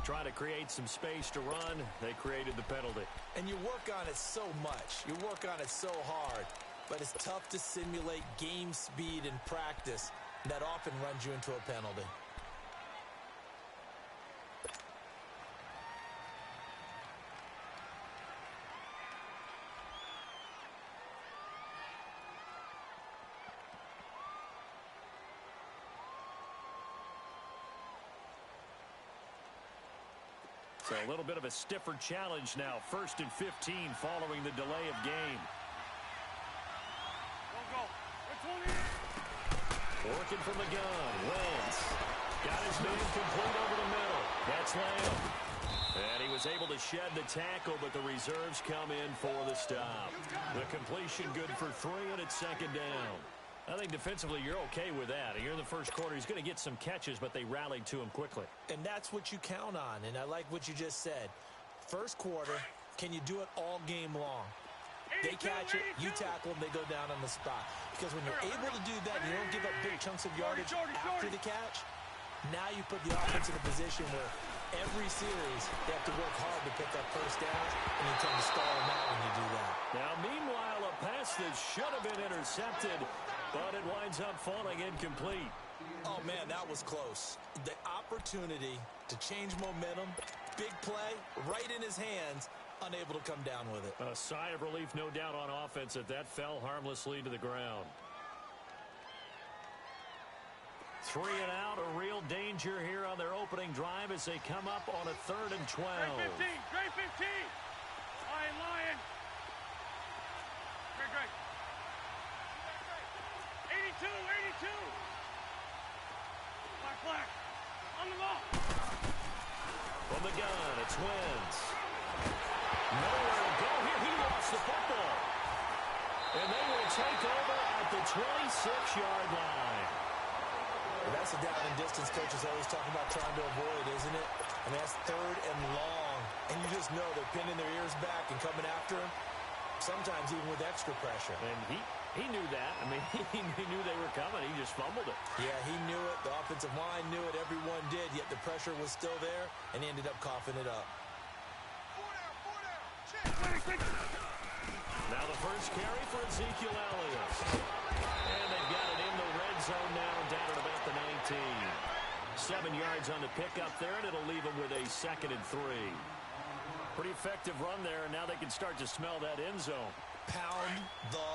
Trying to create some space to run. They created the penalty. And you work on it so much. You work on it so hard. But it's tough to simulate game speed in practice. That often runs you into a penalty. So a little bit of a stiffer challenge now. 1st and 15 following the delay of game. Working from the gun. Wentz got his man complete over the middle. That's Lamb. And he was able to shed the tackle, but the reserves come in for the stop. The completion good for 3, and it's 2nd down. I think defensively you're okay with that. Here in the first quarter, he's going to get some catches, but they rallied to him quickly. And that's what you count on, and I like what you just said. First quarter, can you do it all game long? They catch it, you tackle them, they go down on the spot. Because when you're able to do that, you don't give up big chunks of yardage after the catch. Now you put the offense in a position where every series they have to work hard to pick up first downs, and you tend to stall them out when you do that. Now, meanwhile, a pass that should have been intercepted, but it winds up falling incomplete. Oh, man, that was close. The opportunity to change momentum, big play, right in his hands, unable to come down with it. A sigh of relief, no doubt, on offense that fell harmlessly to the ground. 3 and out, a real danger here on their opening drive as they come up on a 3rd and 12. Great 15. Lion. Great. 82. Black. On the ball. From the gun, it's Wentz. Nowhere to go here. He lost the football. And they will take over at the 26-yard line. Well, that's a down and distance coaches always talking about trying to avoid, isn't it? I mean, that's 3rd and long. And you just know they're pinning their ears back and coming after him, sometimes even with extra pressure. And he knew that. I mean, he knew they were coming. He just fumbled it. Yeah, he knew it. The offensive line knew it. Everyone did, yet the pressure was still there, and he ended up coughing it up. Now the first carry for Ezekiel Elliott. And they've got it in the red zone now, down at about the 19. 7 yards on the pickup there, and it'll leave them with a 2nd and 3. Pretty effective run there, and now they can start to smell that end zone. Pound the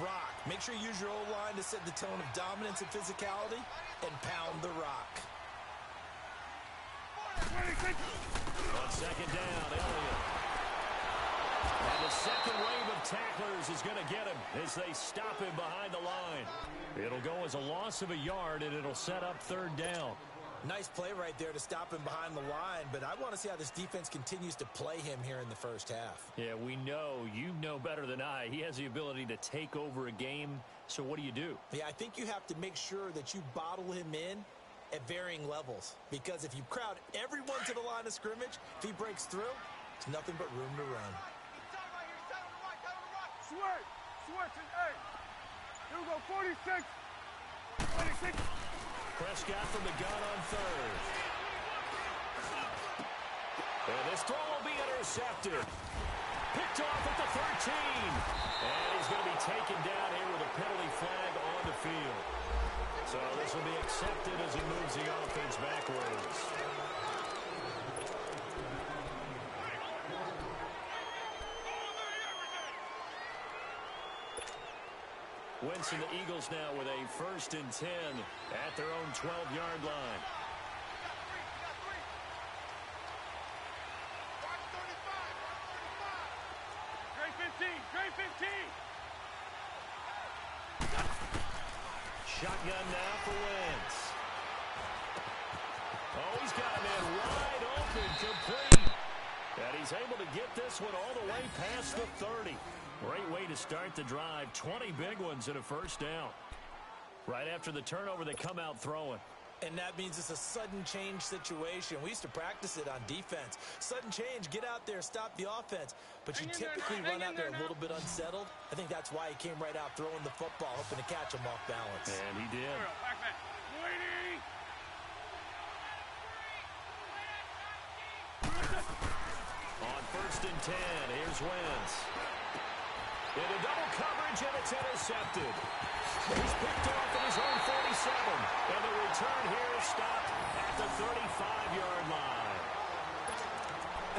rock. Make sure you use your O-line to set the tone of dominance and physicality, and pound the rock. On 2nd down, Elliott. And the second wave of tacklers is going to get him as they stop him behind the line. It'll go as a loss of a yard, and it'll set up 3rd down. Nice play right there to stop him behind the line, but I want to see how this defense continues to play him here in the first half. Yeah, we know. You know better than I. He has the ability to take over a game, so what do you do? Yeah, I think you have to make sure that you bottle him in at varying levels, because if you crowd everyone to the line of scrimmage, if he breaks through, it's nothing but room to run. Switch, hey. Here we go, 46. Prescott from the gun on 3rd. And this throw will be intercepted. Picked off at the 13. And he's going to be taken down here with a penalty flag on the field. So this will be accepted as he moves the offense backwards. Wentz and the Eagles now with a 1st and 10 at their own 12-yard line. Great 15. Shotgun now for Wentz. Oh, he's got a man wide open, complete. And he's able to get this one all the way past the 30. Great way to start the drive. 20 big ones and a 1st down. Right after the turnover, they come out throwing. And that means it's a sudden change situation. We used to practice it on defense. Sudden change, get out there, stop the offense. But you typically run out there a little bit unsettled. I think that's why he came right out throwing the football, hoping to catch him off balance. And he did. First and 10. Here's Wentz. Into double coverage, and it's intercepted. He's picked off at his own 47. And the return here is stopped at the 35-yard line.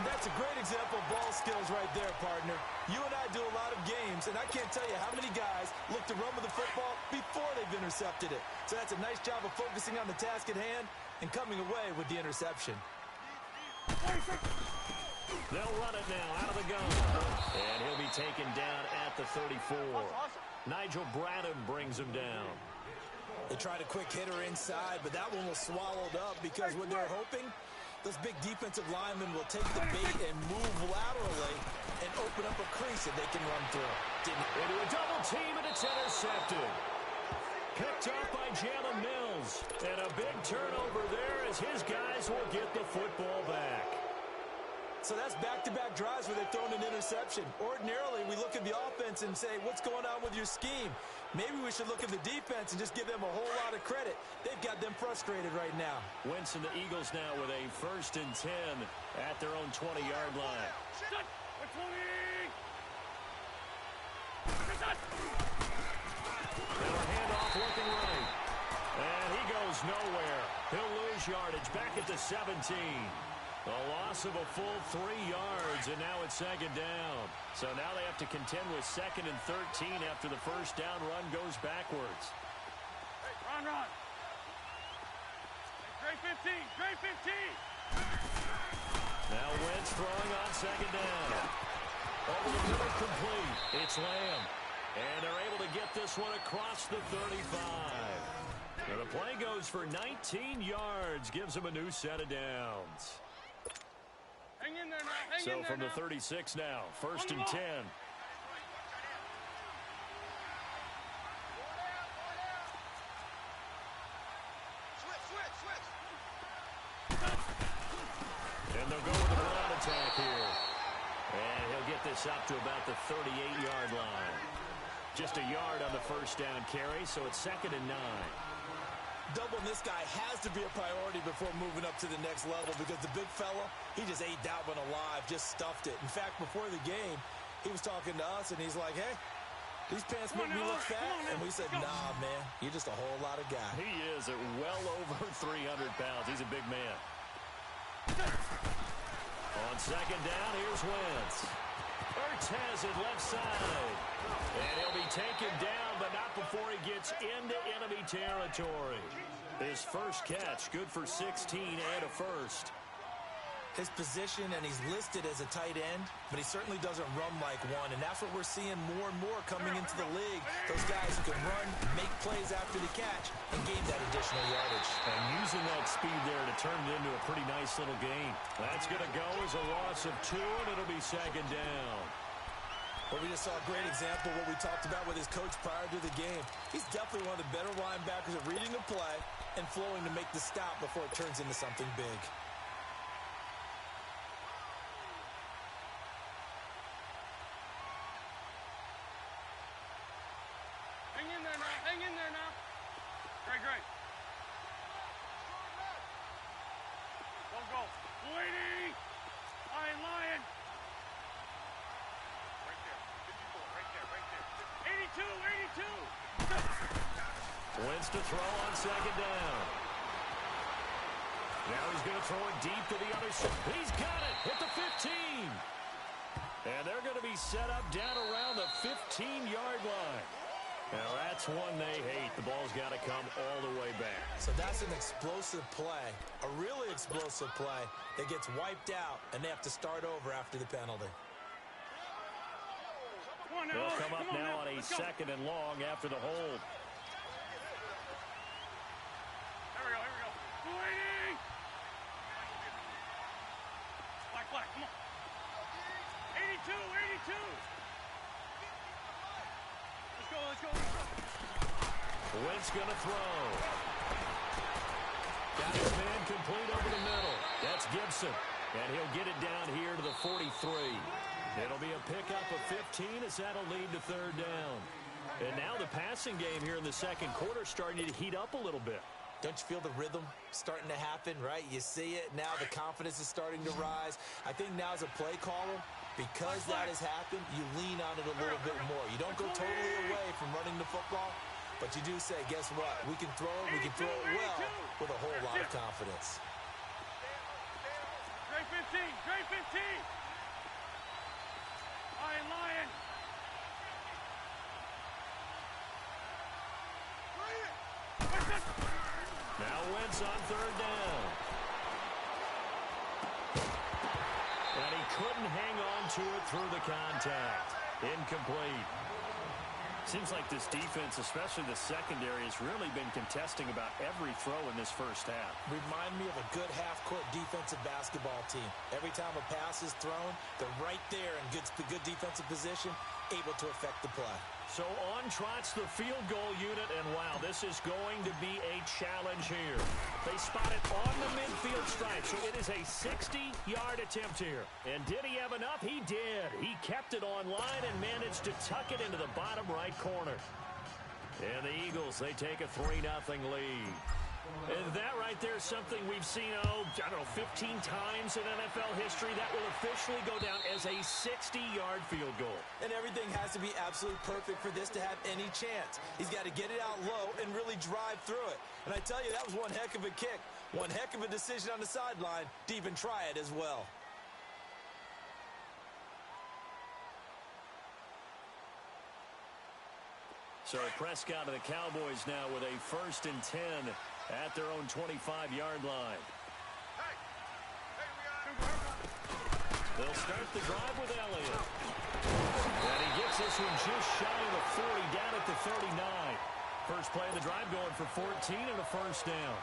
And that's a great example of ball skills right there, partner. You and I do a lot of games, and I can't tell you how many guys look to run with the football before they've intercepted it. So that's a nice job of focusing on the task at hand and coming away with the interception. They'll run it now out of the gun. And he'll be taken down at the 34. Nigel Bradham brings him down. They tried a quick hitter inside, but that one was swallowed up because what they're hoping, those big defensive linemen will take the bait and move laterally and open up a crease that they can run through. Into a double team, and it's intercepted. Picked up by Jalen Mills. And a big turnover there as his guys will get the football back. So that's back-to-back drives where they've thrown an interception. Ordinarily, we look at the offense and say, what's going on with your scheme? Maybe we should look at the defense and just give them a whole lot of credit. They've got them frustrated right now. Wentz and the Eagles now with a first and 10 at their own 20-yard line. Now a handoff looking right. And he goes nowhere. He'll lose yardage back at the 17. A loss of a full 3 yards, and now it's second down. So now they have to contend with second and 13 after the first down run goes backwards. Hey, run. Hey, Trey 15. Now Wentz throwing on second down. Over the middle, complete. It's Lamb. And they're able to get this one across the 35. Now the play goes for 19 yards, gives them a new set of downs. Hang in there now. So from the 36 now, first and 10. Switch. And they'll go with the run attack here. And he'll get this up to about the 38-yard line. Just a yard on the first down carry, so it's second and 9. Doubling this guy has to be a priority before moving up to the next level because the big fella, he just ate that one alive, just stuffed it. In fact, before the game, he was talking to us, and he's like, hey, these pants make me look fat. And we said, nah, man, you're just a whole lot of guy. He is at well over 300 pounds. He's a big man. On second down, here's Wentz. Ertz has it left side. And he'll be taken down, but not before he gets into enemy territory. His first catch, good for 16 and a first. His position, and he's listed as a tight end, but he certainly doesn't run like one, and that's what we're seeing more and more coming into the league. Those guys who can run, make plays after the catch, and gain that additional yardage. And using that speed there to turn it into a pretty nice little gain. That's going to go as a loss of 2, and it'll be second down. Well, we just saw a great example of what we talked about with his coach prior to the game. He's definitely one of the better linebackers at reading the play and flowing to make the stop before it turns into something big. Hang in there now. Great. Go. Waiting. Lion. Right there. 54, right there. 82. Wentz to throw on second down. Now he's going to throw it deep to the other side. He's got it at the 15. And they're going to be set up down around the 15-yard line. Now that's one they hate. The ball's got to come all the way back. So that's an explosive play, a really explosive play that gets wiped out, and they have to start over after the penalty. They'll come up now on a second and long after the hold. Here we go. Waiting. Black, come on. 82. Let's go. Wentz going to throw. Got his man complete over the middle. That's Gibson. And he'll get it down here to the 43. It'll be a pickup of 15 as that'll lead to third down. And now the passing game here in the second quarter starting to heat up a little bit. Don't you feel the rhythm starting to happen, right? You see it. Now the confidence is starting to rise. I think now as a play caller, Because that has happened, you lean on it a little bit more. You don't go totally away from running the football, but you do say, guess what? We can throw it, we can throw it well with a whole lot of confidence. Great 15, great 15. Lion. Now Wentz on third down. And he couldn't hang on to it through the contact. Incomplete. Seems like this defense, especially the secondary, has really been contesting about every throw in this first half. Remind me of a good half-court defensive basketball team. Every time a pass is thrown, they're right there in good defensive position, able to affect the play. So on trots the field goal unit, and wow, this is going to be a challenge here. They spot it on the midfield stripe, so it is a 60-yard attempt here. And did he have enough? He did. He kept it on line and managed to tuck it into the bottom right corner. And the Eagles, they take a 3-0 lead. And that right there is something we've seen, I don't know, 15 times in NFL history. That will officially go down as a 60-yard field goal. And everything has to be absolutely perfect for this to have any chance. He's got to get it out low and really drive through it. And I tell you, that was one heck of a kick. One heck of a decision on the sideline to even try it as well. So Prescott and the Cowboys now with a 1st and 10 at their own 25-yard line. They'll start the drive with Elliott. And he gets this one just shy of the 40, down at the 39. First play of the drive going for 14 and a first down.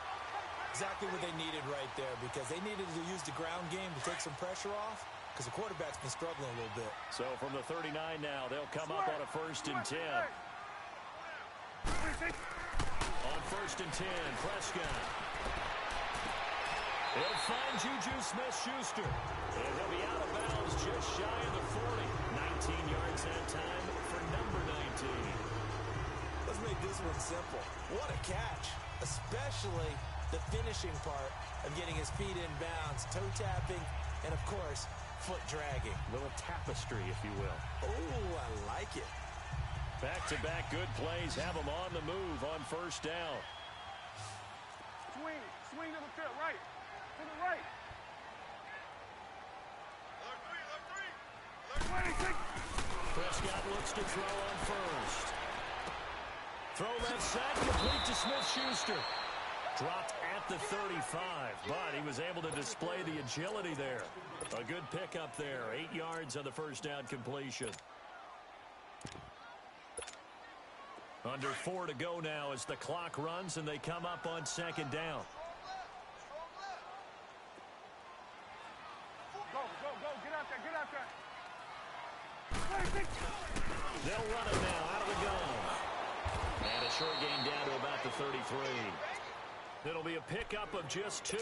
Exactly what they needed right there, because they needed to use the ground game to take some pressure off, because the quarterback's been struggling a little bit. So from the 39 now, they'll come up on a 1st and 10. On 1st and 10, Prescott. He'll find Juju Smith-Schuster. And he'll be out of bounds just shy of the 40. 19 yards that time for number 19. Let's make this one simple. What a catch, especially the finishing part of getting his feet in bounds, toe tapping, and of course, foot dragging. A little tapestry, if you will. Oh, I like it. Back-to-back good plays have him on the move on 1st down. Swing to the field, right. To the right. Prescott looks to throw on 1st. Throw left side, complete to Smith-Schuster. Dropped at the 35, but he was able to display the agility there. A good pickup there, 8 yards on the 1st down completion. Under 4 to go now as the clock runs and they come up on 2nd down. Go, get out there. They'll run it now out of the gun. And a short gain down to about the 33. It'll be a pickup of just 2,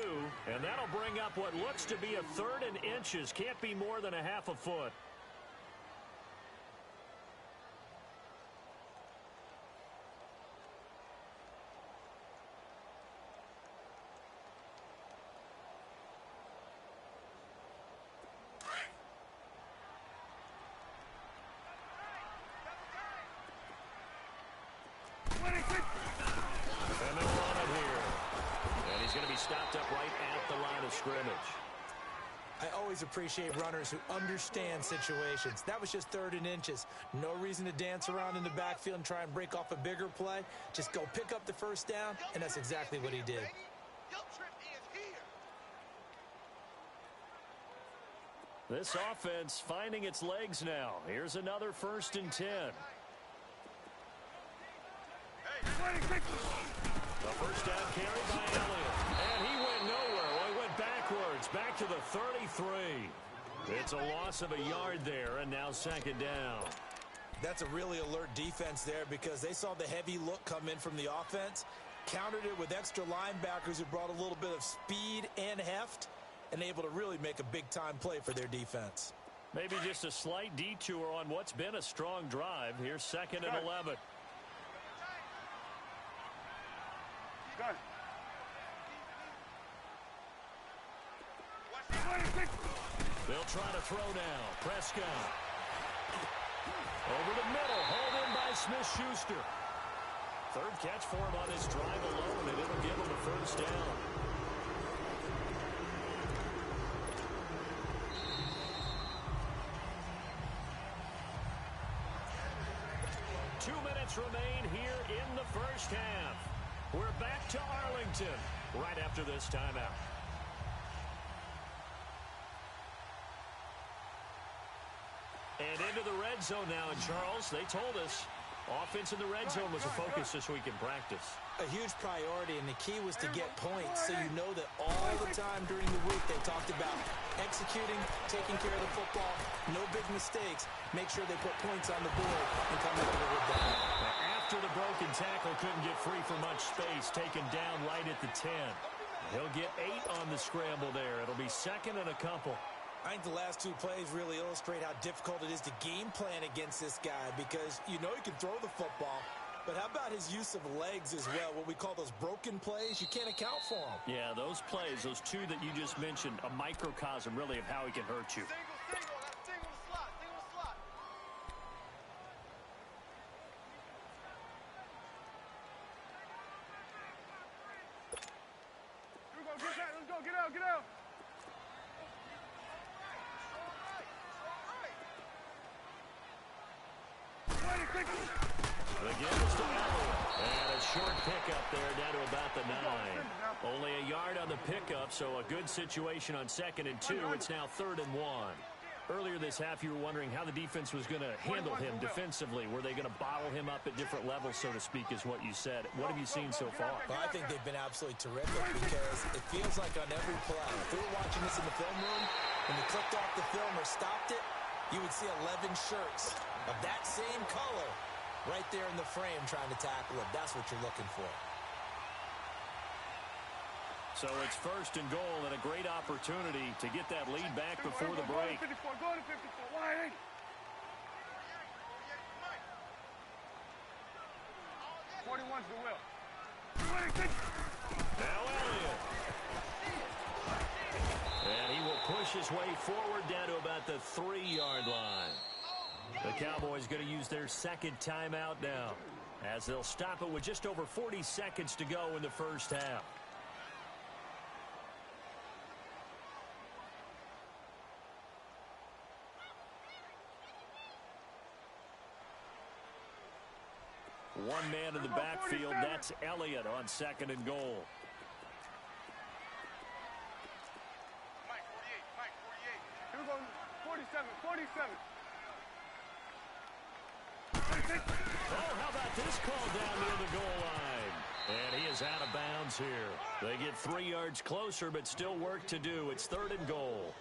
and that'll bring up what looks to be a 3rd and inches. Can't be more than a half a foot. Stopped up right at the line of scrimmage. I always appreciate runners who understand situations. That was just 3rd and inches. No reason to dance around in the backfield and try and break off a bigger play. Just go pick up the 1st down, and that's exactly what he did. This offense finding its legs now. Here's another 1st and 10. The 1st down carry by Elliott. And he went nowhere. Well, he went backwards, back to the 33. It's a loss of a yard there, and now 2nd down. That's a really alert defense there, because they saw the heavy look come in from the offense, countered it with extra linebackers who brought a little bit of speed and heft, and able to really make a big-time play for their defense. Maybe just a slight detour on what's been a strong drive. Here's 2nd and 11. Got it. They'll try to throw now. Prescott. Over the middle. Hauled in by Smith-Schuster. Third catch for him on this drive alone, and it'll give him a first down. Remain here in the first half. We're back to Arlington right after this timeout. And into the red zone now. And Charles, they told us offense in the red zone was a focus this week in practice. A huge priority, and the key was to get points, so you know that all the time during the week they talked about executing, taking care of the football, no big mistakes, make sure they put points on the board and come out with that. After the broken tackle, couldn't get free for much space, taken down right at the 10. He'll get 8 on the scramble there. It'll be second and a couple. I think the last 2 plays really illustrate how difficult it is to game plan against this guy, because you know he can throw the football, but how about his use of legs as well? What we call those broken plays, you can't account for them. Yeah, those plays, those 2 that you just mentioned, a microcosm really of how he can hurt you. Single slot. Here we go, let's go, get out. Again, it's to Elliott. And a short pickup there down to about the 9. Only a yard on the pickup, so a good situation on 2nd and 2. It's now 3rd and 1. Earlier this half, you were wondering how the defense was going to handle him defensively. Were they going to bottle him up at different levels, so to speak, is what you said. What have you seen so far? Well, I think they've been absolutely terrific, because it feels like on every play, if we were watching this in the film room, when they clicked off the film or stopped it, you would see 11 shirts of that same color right there in the frame trying to tackle him. That's what you're looking for. So it's 1st and goal, and a great opportunity to get that lead back before the break. Go to 54, wide. 41's the will. Now Elliott. And he will push his way forward down to about the 3-yard line. The Cowboys going to use their 2nd timeout now, as they'll stop it with just over 40 seconds to go in the first half. One man in the backfield, that's Elliott on 2nd and goal. Mike, 48. Here we go, 47. Oh, how about this call down near the goal line? And he is out of bounds here. They get 3 yards closer, but still work to do. It's 3rd and goal.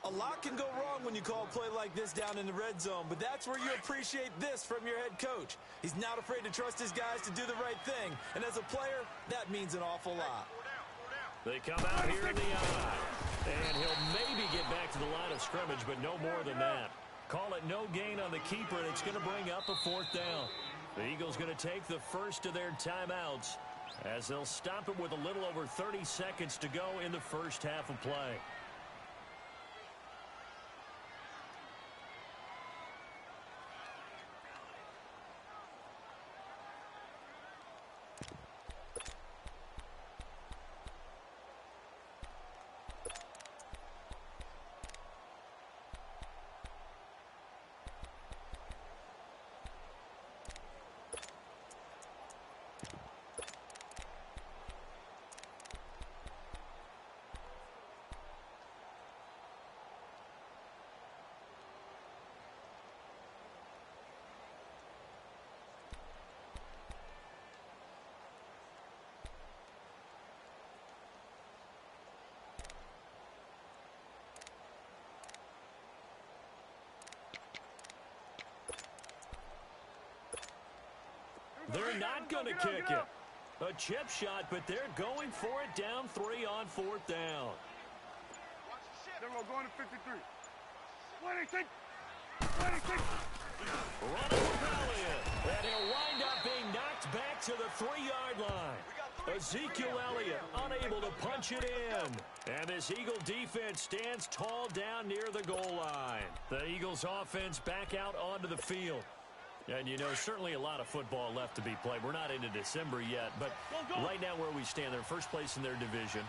A lot can go wrong when you call a play like this down in the red zone, but that's where you appreciate this from your head coach. He's not afraid to trust his guys to do the right thing, and as a player, that means an awful lot. They come out here in the eye, and he'll maybe get back to the line of scrimmage, but no more than that. Call it no gain on the keeper, and it's going to bring up a 4th down. The Eagles going to take the first of their timeouts, as they'll stop it with a little over 30 seconds to go in the first half of play. They're not going to kick it. A chip shot, but they're going for it down 3 on 4th down. They're going to 53. 26. Running with Elliott. And he'll wind up being knocked back to the 3-yard line. Ezekiel Elliott unable to punch it in. And this Eagle defense stands tall down near the goal line. The Eagles offense back out onto the field. And, you know, certainly a lot of football left to be played. We're not into December yet, but right now where we stand, they're first place in their division.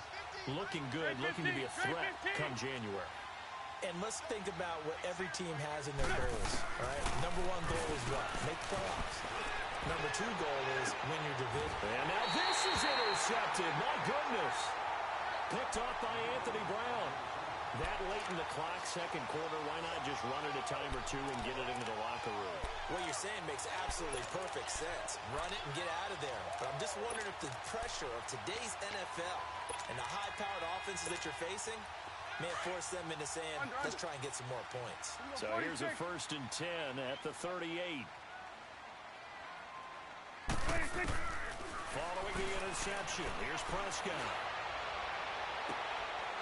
Looking good, looking to be a threat come January. And let's think about what every team has in their goals, all right? Number one goal is what? Make playoffs. Number two goal is win your division. And now this is intercepted. My goodness. Picked off by Anthony Brown. That late in the clock, second quarter, why not just run it a time or two and get it into the locker room? What you're saying makes absolutely perfect sense. Run it and get out of there. But I'm just wondering if the pressure of today's NFL and the high-powered offenses that you're facing may force them into saying, let's try and get some more points. So here's a 1st and 10 at the 38. Following the interception, here's Prescott.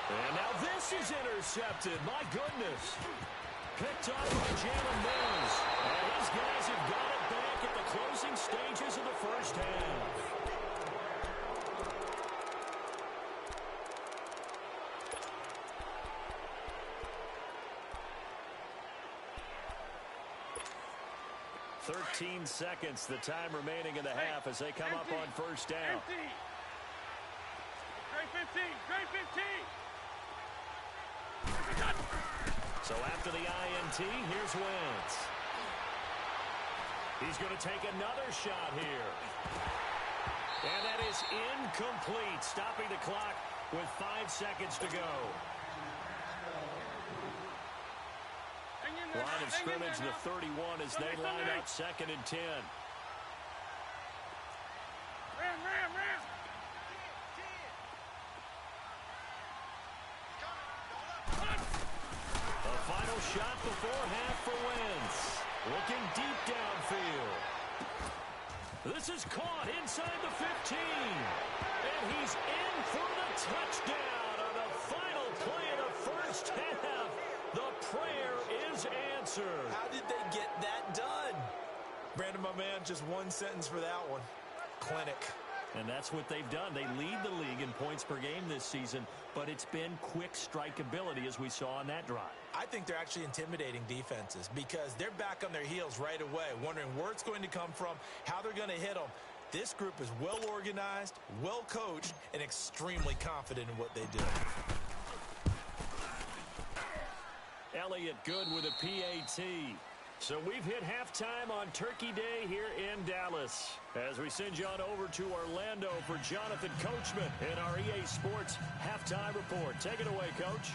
And now this is intercepted. My goodness. Picked up by Jalen Mills. And these guys have got it back at the closing stages of the first half. "13 seconds, the time remaining in the half as they come up on first down. Great 15, great 15. So after the INT, here's Wentz. He's going to take another shot here. And that is incomplete, stopping the clock with 5 seconds to go. Line of scrimmage, the 31, as they line up 2nd and 10. Ram. The final shot before half for Wentz. Looking deep downfield. This is caught inside the 15. And he's in for the touchdown on the final play of the first half. The prayer is answered. How did they get that done? Brandon, my man, just one sentence for that one. Clinic. And that's what they've done. They lead the league in points per game this season, but it's been quick strikeability as we saw on that drive. I think they're actually intimidating defenses because they're back on their heels right away, wondering where it's going to come from, how they're going to hit them. This group is well organized, well coached, and extremely confident in what they do. Elliott good with a PAT. So we've hit halftime on Turkey Day here in Dallas. As we send you on over to Orlando for Jonathan Coachman in our EA Sports Halftime Report. Take it away, Coach.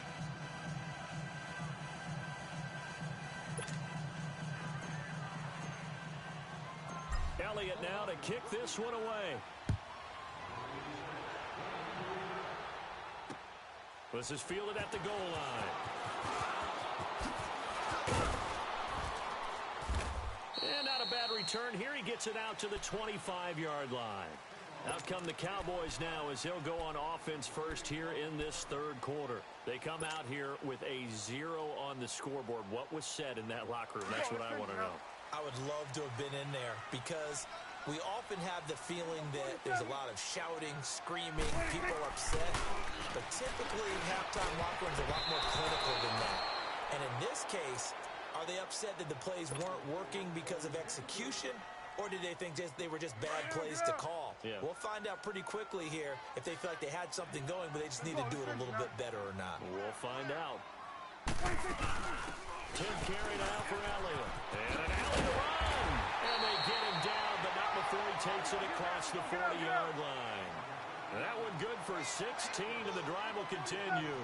Elliott now to kick this one away. This is fielded at the goal line. And not a bad return here. He gets it out to the 25-yard line. Out come the Cowboys now as they'll go on offense first here in this third quarter. They come out here with a 0 on the scoreboard. What was said in that locker room? That's what I want to know. I would love to have been in there because we often have the feeling that there's a lot of shouting, screaming, people upset. But typically, halftime locker rooms are a lot more clinical than that. And in this case, are they upset that the plays weren't working because of execution? Or did they think they were just bad plays to call? Yeah. We'll find out pretty quickly here if they feel like they had something going, but they just need to do it a little bit better or not. We'll find out. 10th carry now for Elliott. And an Elliott run. And they get him down, but not before he takes it across the 40-yard line. That one good for 16, and the drive will continue.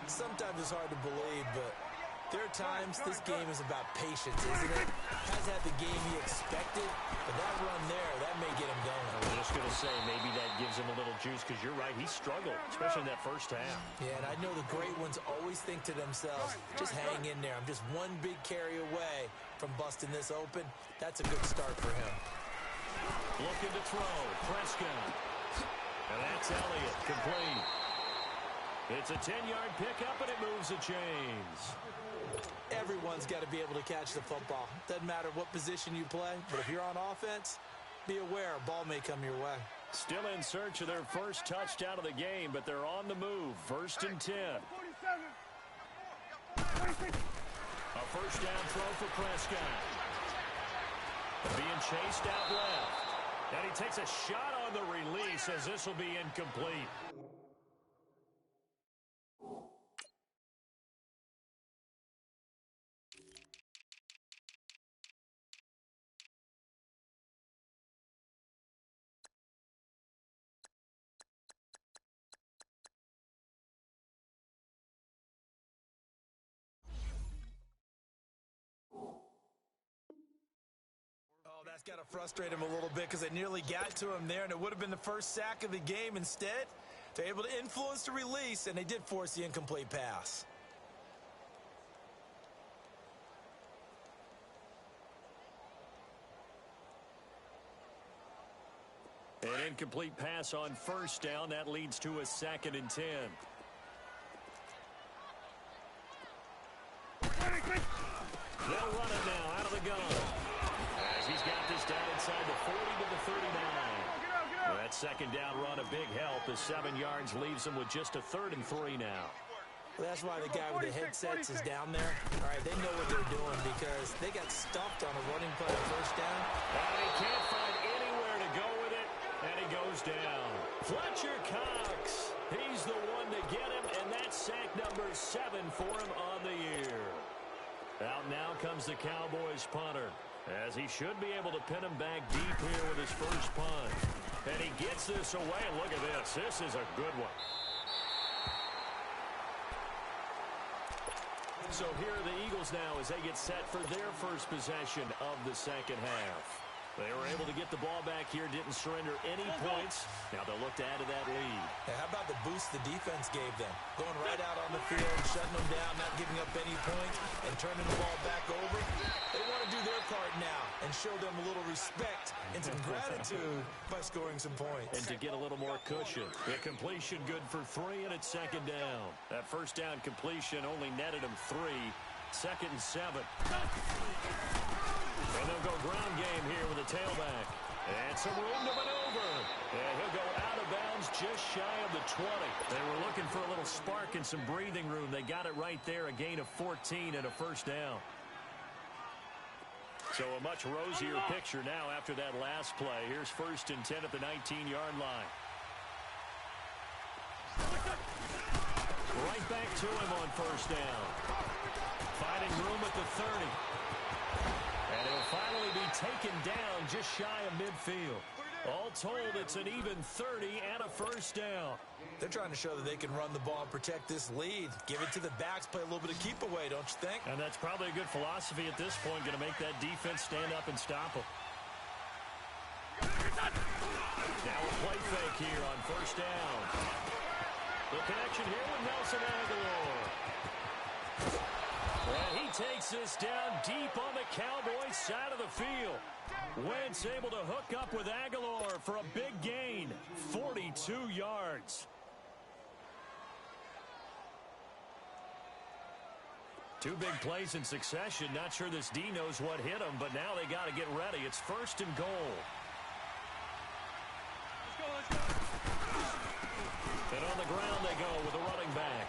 Sometimes it's hard to believe, but there are times this game is about patience, isn't it? Has had the game he expected, but that run there, that may get him going. I was just going to say, maybe that gives him a little juice, because you're right, he struggled, especially in that first half. Yeah, and I know the great ones always think to themselves, just hang in there. I'm just one big carry away from busting this open. That's a good start for him. Looking to throw, Prescott. And that's Elliott, complete. It's a 10-yard pickup, and it moves the chains. Everyone's got to be able to catch the football. Doesn't matter what position you play, but if you're on offense, be aware a ball may come your way. Still in search of their first touchdown of the game, but they're on the move. 1st and 10. 47. A first down throw for Prescott. Being chased out left. And he takes a shot on the release as this will be incomplete. That's got to frustrate him a little bit because they nearly got to him there, and it would have been the first sack of the game. Instead, they're able to influence the release, and they did force the incomplete pass. An incomplete pass on first down. That leads to a 2nd and 10. They'll run it now out of the gun. As he's got this down inside the 40 to the 39. That second down run, a big help. The 7 yards leaves him with just a 3rd and 3 now. Well, that's why the guy with the headsets is down there. All right, they know what they're doing because they got stuffed on a running play on first down. And he can't find anywhere to go with it, and he goes down. Fletcher Cox, he's the one to get him, and that's sack number 7 for him on the year. Out now comes the Cowboys punter, as he should be able to pin him back deep here with his first punt. And he gets this away, and look at this. This is a good one. So here are the Eagles now as they get set for their first possession of the second half. They were able to get the ball back here, didn't surrender any points. Now they'll look to add to that lead. Yeah, how about the boost the defense gave them? Going right out on the field, shutting them down, not giving up any points, and turning the ball back over. They want to do their part now and show them a little respect and some gratitude by scoring some points. And to get a little more cushion. The completion good for 3, and it's 2nd down. That first down completion only netted him 3. 2nd and 7. And they'll go ground game here with a tailback. And some room to maneuver. And he'll go out of bounds just shy of the 20. They were looking for a little spark and some breathing room. They got it right there, a gain of 14 and a first down. So a much rosier picture now after that last play. Here's 1st and 10 at the 19-yard line. Right back to him on first down. Finding room at the 30. And he'll finally be taken down just shy of midfield. All told, it's an even 30 and a first down. They're trying to show that they can run the ball and protect this lead. Give it to the backs, play a little bit of keep away, don't you think? And that's probably a good philosophy at this point, going to make that defense stand up and stop them. Now a play fake here on first down. The connection here with Nelson Aguilar. And he takes this down deep on the Cowboys side of the field. Wentz able to hook up with Aguilar for a big gain, 42 yards. Two big plays in succession. Not sure this D knows what hit him, but now they got to get ready. It's 1st and goal. Let's go. And on the ground they go with the running back.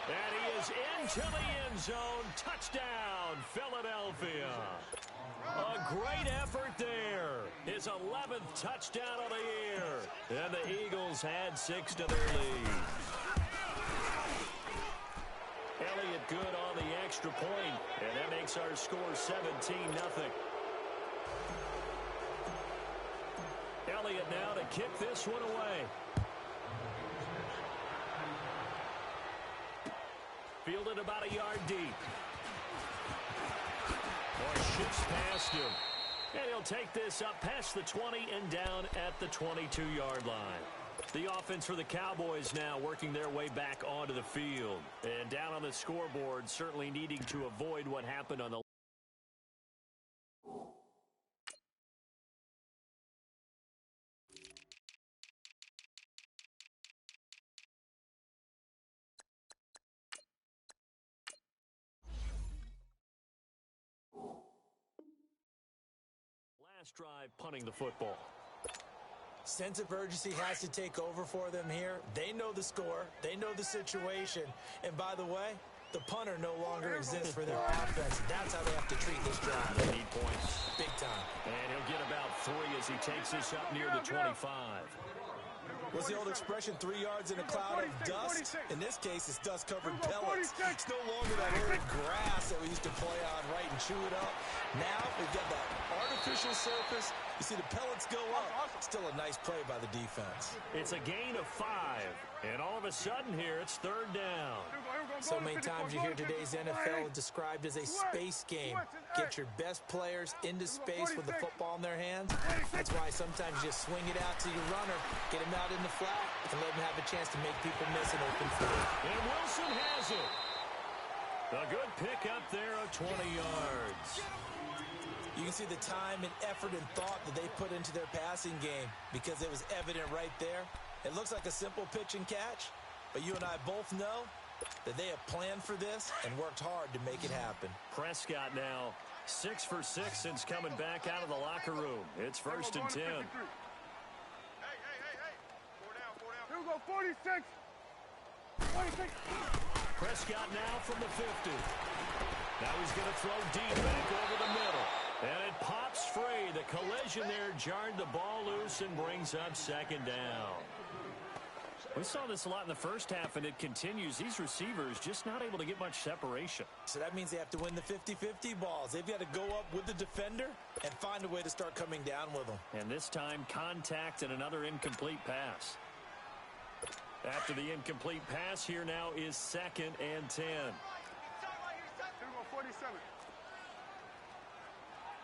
And he is into the end zone. Touchdown, Philadelphia. A great effort there. His 11th touchdown of the year. And the Eagles had 6 to their lead. Elliott good on the extra point. And that makes our score 17-0. Elliott now to kick this one away. Fielded about a yard deep. Or shifts past him. And he'll take this up past the 20 and down at the 22-yard line. The offense for the Cowboys now working their way back onto the field. And down on the scoreboard, certainly needing to avoid what happened on the last drive, punting the football. Sense of urgency has to take over for them here. They know the score. They know the situation. And by the way, the punter no longer exists for their offense. That's how they have to treat this drive. They need points. Big time. And he'll get about 3 as he takes this up near the 25. What's the old expression, 3 yards in a cloud of dust? In this case, it's dust-covered pellets. It's no longer that old grass that we used to play on, right, and chew it up. Now we've got that artificial surface. You see the pellets go up. Still a nice play by the defense. It's a gain of 5. And all of a sudden here, it's 3rd down. So many times you hear today's NFL described as a space game. Get your best players into space with the football in their hands. That's why sometimes you just swing it out to your runner, get him out in the flat, and let him have a chance to make people miss an open field. And Wilson has it. A good pick up there of 20 yards. You can see the time and effort and thought that they put into their passing game because it was evident right there. It looks like a simple pitch and catch, but you and I both know that they have planned for this and worked hard to make it happen. Prescott now 6 for 6 since coming back out of the locker room. It's 1st and 10. Hey. Here we go, 46. 46. Prescott now from the 50. Now he's going to throw deep back over the middle. And it pops free. The collision there jarred the ball loose and brings up 2nd down. We saw this a lot in the first half, and it continues. These receivers just not able to get much separation. So that means they have to win the 50-50 balls. They've got to go up with the defender and find a way to start coming down with them. And this time, contact and another incomplete pass. After the incomplete pass, here now is 2nd and 10. Here we go, 47.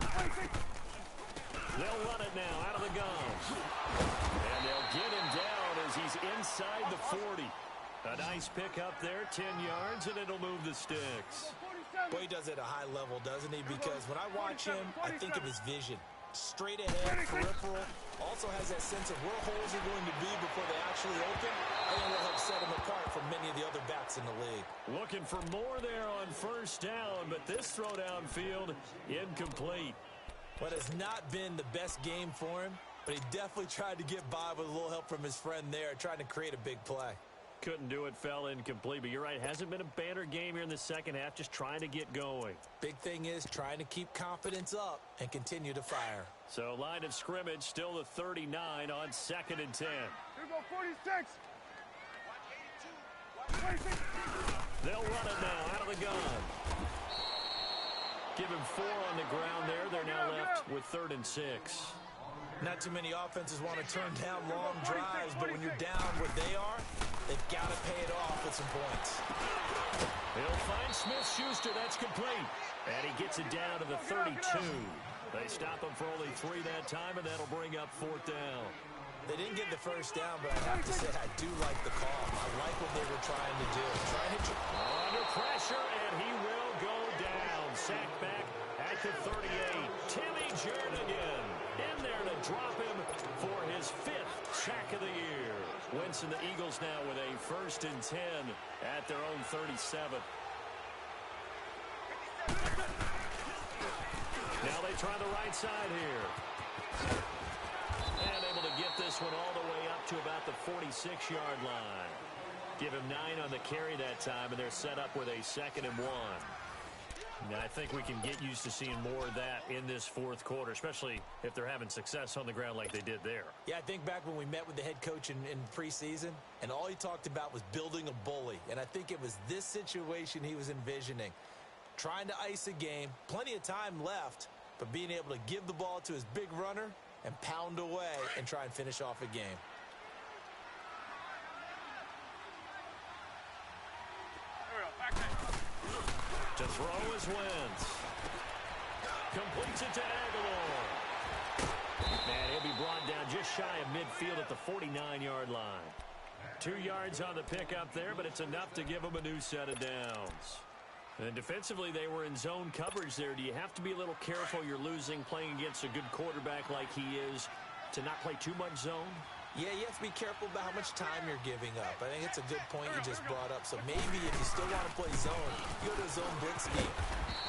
46. They'll run it now out of the guns. And they'll get him down as he's inside the 40. A nice pick up there, 10 yards, and it'll move the sticks. Boy, he does it at a high level, doesn't he? Because when I watch him, I think of his vision. Straight ahead, peripheral. Also has that sense of where holes are going to be before they actually open. And will help set him apart from many of the other backs in the league. Looking for more there on 1st down, but this throw downfield incomplete. What has not been the best game for him, but he definitely tried to get by with a little help from his friend there, trying to create a big play. Couldn't do it, fell incomplete, but you're right, hasn't been a banner game here in the second half, just trying to get going. Big thing is trying to keep confidence up and continue to fire. So line of scrimmage, still the 39 on 2nd and 10. Here we go, 46. 46. They'll run it now out of the gun. Give him 4 on the ground there. They're now left with 3rd and 6. Not too many offenses want to turn down long drives, but when you're down where they are, they've got to pay it off with some points. He'll find Smith-Schuster. That's complete. And he gets it down to the 32. They stop him for only 3 that time, and that'll bring up 4th down. They didn't get the first down, but I have to say I do like the call. I like what they were trying to do. Under pressure, and he will go down. Sacked back at the 38. Timmy Jernigan in there to drop him for his 5th sack of the year. Wentz and the Eagles now with a 1st and 10 at their own 37. Now they try the right side here. And able to get this one all the way up to about the 46-yard line. Give him 9 on the carry that time, and they're set up with a 2nd and 1. Now, I think we can get used to seeing more of that in this 4th quarter, especially if they're having success on the ground like they did there. Yeah, I think back when we met with the head coach in preseason, and all he talked about was building a bully. And I think it was this situation he was envisioning. Trying to ice a game, plenty of time left, but being able to give the ball to his big runner and pound away and try and finish off a game. To throw is Wentz. Completes it to Aguilar. And he'll be brought down just shy of midfield at the 49-yard line. 2 yards on the pickup there, but it's enough to give him a new set of downs. And defensively, they were in zone coverage there. Do you have to be a little careful? You're losing playing against a good quarterback like he is to not play too much zone? Yeah, you have to be careful about how much time you're giving up. I think it's a good point you just brought up. So maybe if you still want to play zone, you go to a zone blitz scheme,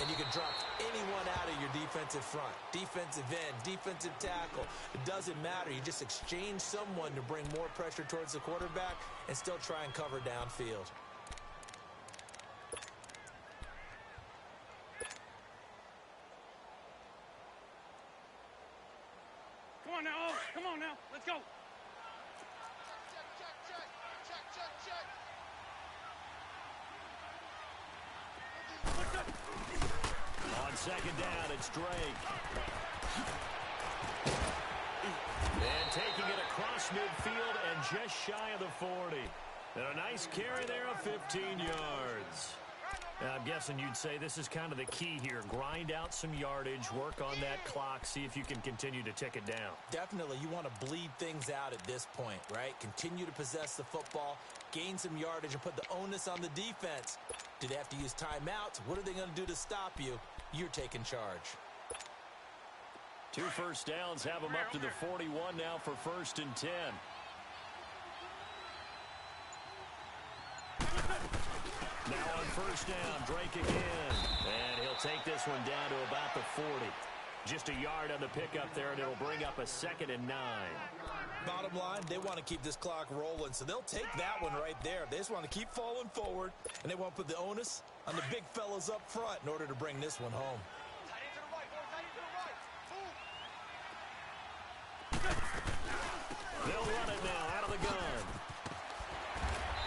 and you can drop anyone out of your defensive front, defensive end, defensive tackle. It doesn't matter. You just exchange someone to bring more pressure towards the quarterback and still try and cover downfield. Come on now, come on now, let's go. On second down, it's Drake. And taking it across midfield and just shy of the 40. And a nice carry there of 15 yards. Now, I'm guessing you'd say this is kind of the key here. Grind out some yardage, work on that clock, see if you can continue to tick it down. Definitely, you want to bleed things out at this point, right? Continue to possess the football, gain some yardage, and put the onus on the defense. Do they have to use timeouts? What are they going to do to stop you? You're taking charge. 2 first downs have them up to the 41 now for 1st and 10. Now on 1st down, Drake again. And he'll take this one down to about the 40. Just a yard on the pickup there, and it'll bring up a 2nd and 9. Bottom line, they want to keep this clock rolling, so they'll take that one right there. They just want to keep falling forward, and they want to put the onus on the big fellas up front in order to bring this one home. They'll run it now out of the gun.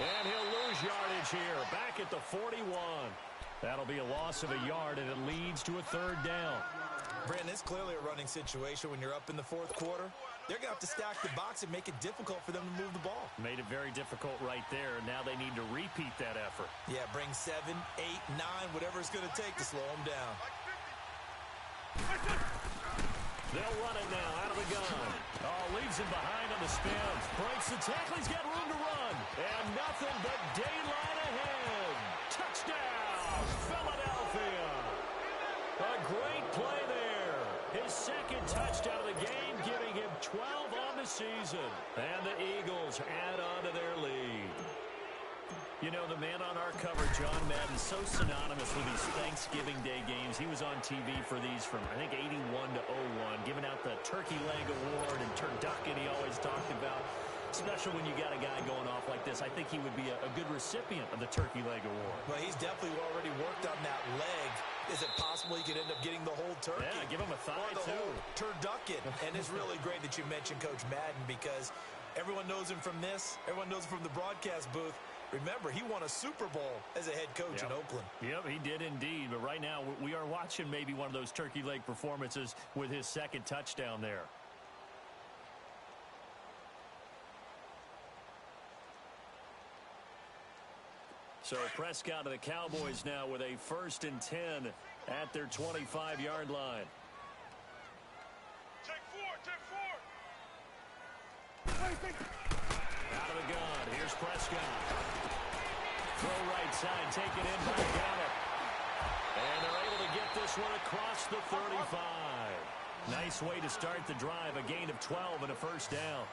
And he'll lose yardage here, back at the 41. That'll be a loss of a yard, and it leads to a 3rd down. Brandon, it's clearly a running situation when you're up in the 4th quarter. They're going to have to stack the box and make it difficult for them to move the ball. Made it very difficult right there. Now they need to repeat that effort. Yeah, bring 7, 8, 9, whatever it's going to take to slow them down. They'll run it now out of the gun. Oh, leaves him behind on the spin. Breaks the tackle. He's got room to run. And nothing but daylight ahead. Touchdown, Philadelphia. A great play there. His 2nd touchdown of the game, giving him 12 on the season. And the Eagles add on to their lead. You know, the man on our cover, John Madden, so synonymous with these Thanksgiving Day games. He was on TV for these from, I think, 81 to 01, giving out the Turkey Leg Award and turducken he always talked about. Special when you got a guy going off like this. I think he would be a good recipient of the Turkey Leg Award. Well, he's definitely already worked on that leg. Is it possible he could end up getting the whole turkey? Yeah, give him a thigh, or the too. Whole turducken. And it's really great that you mentioned Coach Madden, because everyone knows him from this. Everyone knows him from the broadcast booth. Remember, he won a Super Bowl as a head coach in Oakland. Yep, he did indeed. But right now, we are watching maybe one of those turkey leg performances with his 2nd touchdown there. So Prescott of the Cowboys now with a 1st and 10 at their 25-yard line. Take 4. Out of the gun. Here's Prescott. Throw right side, taken in by Gallup. And they're able to get this one across the 35. Nice way to start the drive. A gain of 12 and a 1st down.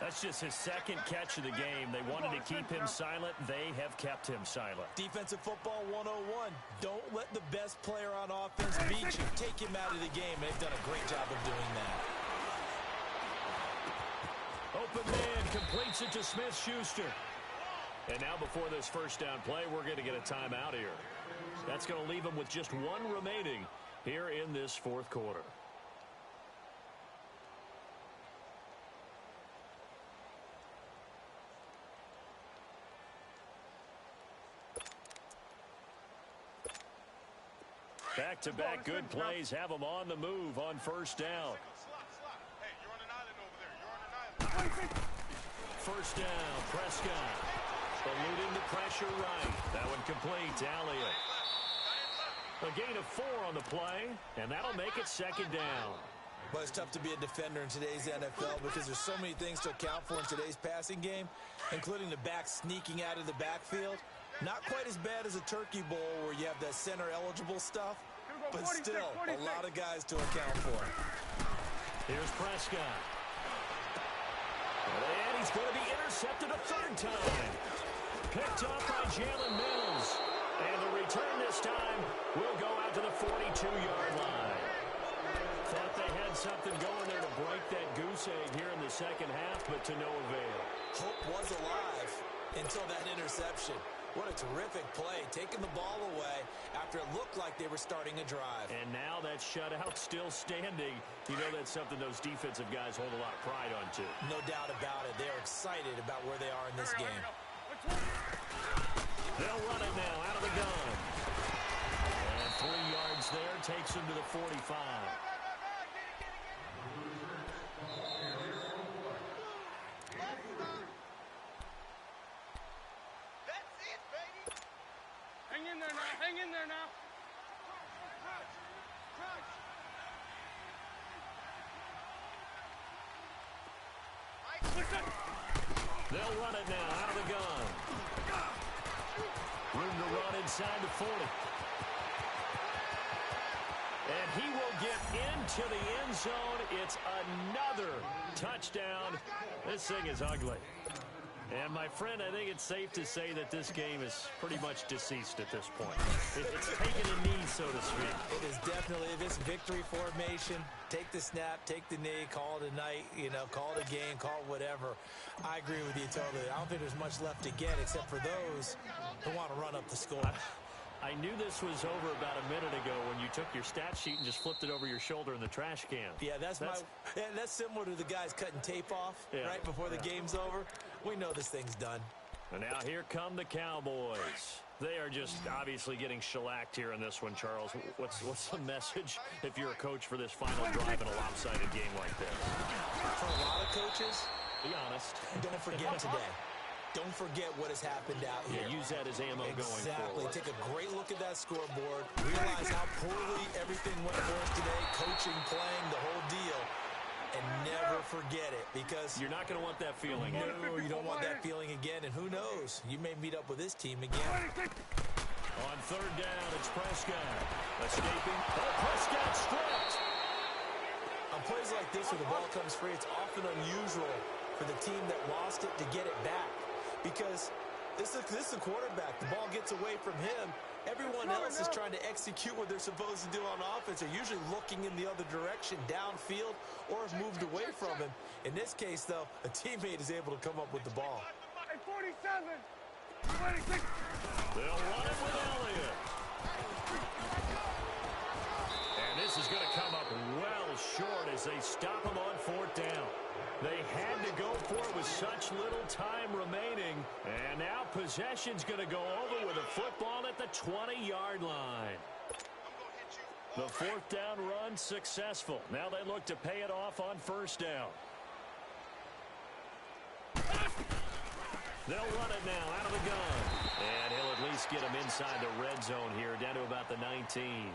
That's just his 2nd catch of the game. They wanted to keep him silent. They have kept him silent. Defensive football 101. Don't let the best player on offense beat you. Take him out of the game. They've done a great job of doing that. Open man completes it to Smith-Schuster. And now before this 1st down play, we're going to get a timeout here. That's going to leave them with just 1 remaining here in this 4th quarter. Back-to-back good plays have them on the move on 1st down. Hey, you're on an island over there. You're on an island. 1st down, Prescott. Eluding the pressure right. That one complete to Elliott. A gain of 4 on the play, and that'll make it 2nd down. Well, it's tough to be a defender in today's NFL because there's so many things to account for in today's passing game, including the back sneaking out of the backfield. Not quite as bad as a Turkey Bowl where you have that center-eligible stuff, but still a lot of guys to account for. Here's Prescott. And he's going to be intercepted a third time. Picked up by Jalen Mills. And the return this time will go out to the 42-yard line. Thought they had something going there to break that goose egg here in the second half, but to no avail. Hope was alive until that interception. What a terrific play, taking the ball away after it looked like they were starting a drive. And now that shutout still standing. You know that's something those defensive guys hold a lot of pride on, too. No doubt about it. They're excited about where they are in this game. They'll run it now out of the gun. And 3 yards there takes him to the 45. Hang in there now. They'll run it now out of the gun. Room to run inside the 40. And he will get into the end zone. It's another touchdown. This thing is ugly. And, my friend, I think it's safe to say that this game is pretty much deceased at this point. It's taken a knee, so to speak. It is definitely this victory formation. Take the snap, take the knee, call it a night, call it a game, call it whatever. I agree with you totally. I don't think there's much left to get except for those who want to run up the score. I knew this was over about a minute ago when you took your stat sheet and just flipped it over your shoulder in the trash can. Yeah, that's similar to the guys cutting tape off right before the game's over. We know this thing's done. And now here come the Cowboys. They are just obviously getting shellacked here in this one, Charles. What's the message if you're a coach for this final drive in a lopsided game like this? For a lot of coaches, be honest. Don't forget today. Don't forget what has happened out here. Yeah, use that as ammo going forward. Exactly. Take a great look at that scoreboard. Realize how poorly everything went for us today. Coaching, playing, the whole deal. And never forget it, because you're not going to want that feeling. No, you don't want that feeling again. And who knows? You may meet up with this team again. On third down, it's Prescott. Escaping. Oh, Prescott stripped. On plays like this where the ball comes free, it's often unusual for the team that lost it to get it back. Because this is a quarterback. The ball gets away from him. Everyone else is trying to execute what they're supposed to do on offense. They're usually looking in the other direction, downfield, or have moved away from him. In this case, though, a teammate is able to come up with the ball. 47, 26. They'll run it with Elliott. And this is going to come up well short as they stop him on fourth down. They had to go for it with such little time remaining. And now possession's going to go over with a football at the 20-yard line. The fourth down run successful. Now they look to pay it off on first down. They'll run it now out of the gun. And he'll at least get him inside the red zone here, down to about the 19.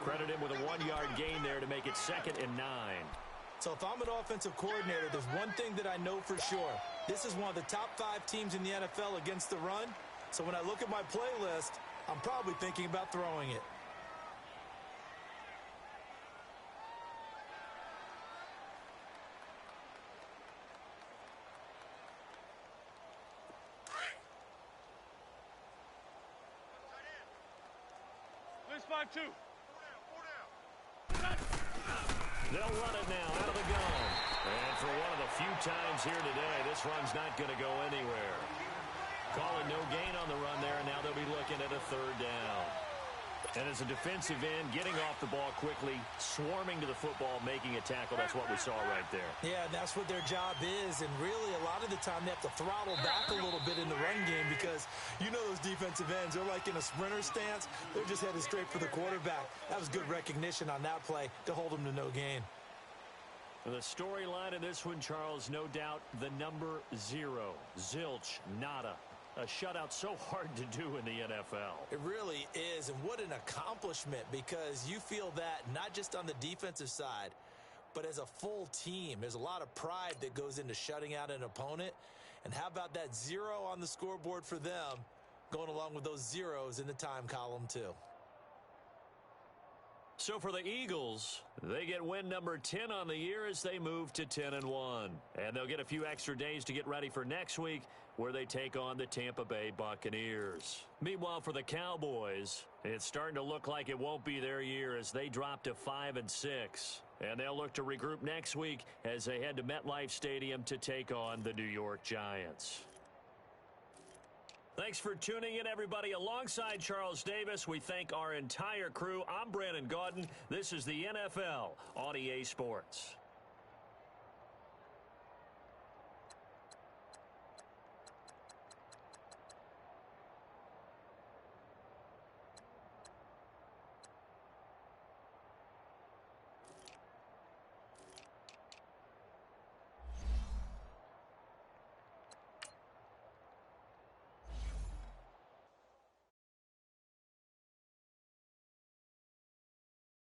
Credit him with a 1-yard gain there to make it 2nd and 9. So if I'm an offensive coordinator, there's one thing that I know for sure. This is one of the top 5 teams in the NFL against the run. So when I look at my playlist, I'm probably thinking about throwing it. Let's 5-2. They'll run it now out of the gun. And for one of the few times here today, this run's not going to go anywhere. Calling no gain on the run there, and now they'll be looking at a third down. And as a defensive end, getting off the ball quickly, swarming to the football, making a tackle, that's what we saw right there. Yeah, that's what their job is, and really a lot of the time they have to throttle back a little bit in the run game because you know those defensive ends, they're like in a sprinter stance. They're just headed straight for the quarterback. That was good recognition on that play to hold them to no gain. The storyline in this one, Charles, no doubt the number 0. Zilch, nada. A shutout so hard to do in the NFL. It really is, and what an accomplishment, because you feel that not just on the defensive side, but as a full team. There's a lot of pride that goes into shutting out an opponent, and how about that 0 on the scoreboard for them, going along with those zeros in the time column too. So for the Eagles, they get win number 10 on the year as they move to 10-1. And they'll get a few extra days to get ready for next week, where they take on the Tampa Bay Buccaneers. Meanwhile, for the Cowboys, it's starting to look like it won't be their year as they drop to 5-6. And they'll look to regroup next week as they head to MetLife Stadium to take on the New York Giants. Thanks for tuning in, everybody. Alongside Charles Davis, we thank our entire crew. I'm Brandon Gaudin. This is the NFL on EA Sports.